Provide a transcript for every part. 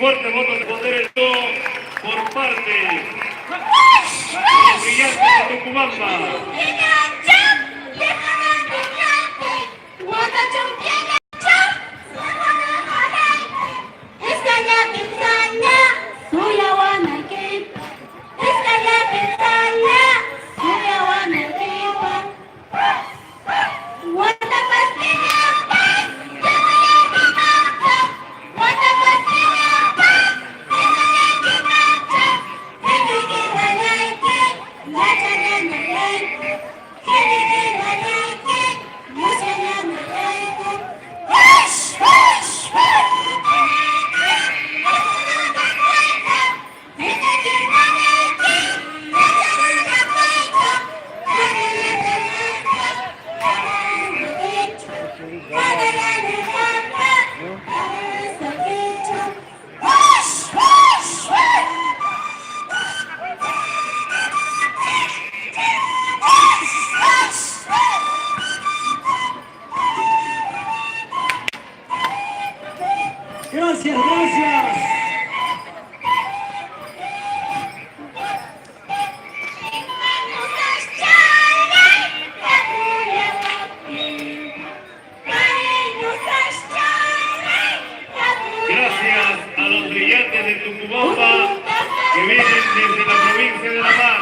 Fuerte voto de poder el no por parte de los brillantes de Tucumamba. Gracias, gracias. Gracias a los brillantes de Tucumamba que vienen desde la provincia de La Paz.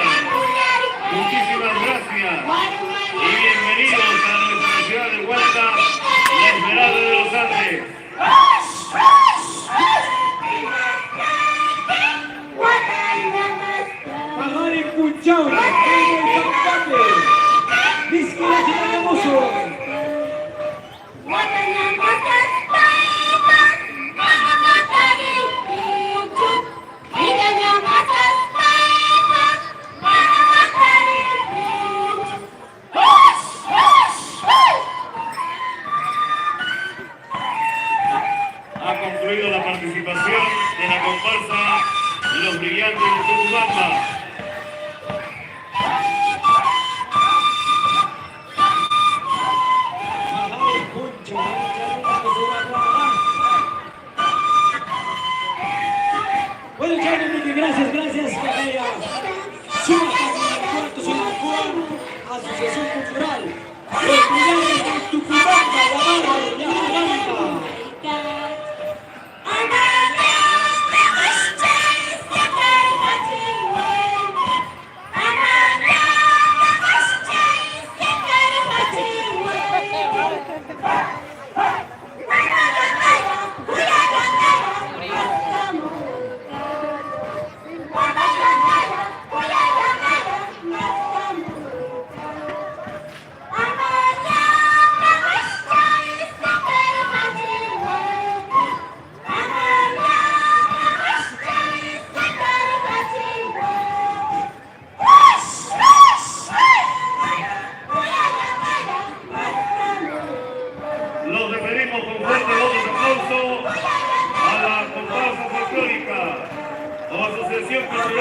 Muchísimas gracias y bienvenidos a nuestra ciudad de Hualca, la Esmeralda de los Andes. Pagare Puchaura, Ha concluido la participación de la comparsa Los Brillantes de Tucumamba. Bueno, gracias, gracias, Carrera. Asociación Cultural. Los Brillantes de Tucumamba, La Barra, La Barranca. Los referimos con fuerte voto de aplauso a la comparsa folclórica o asociación cultural.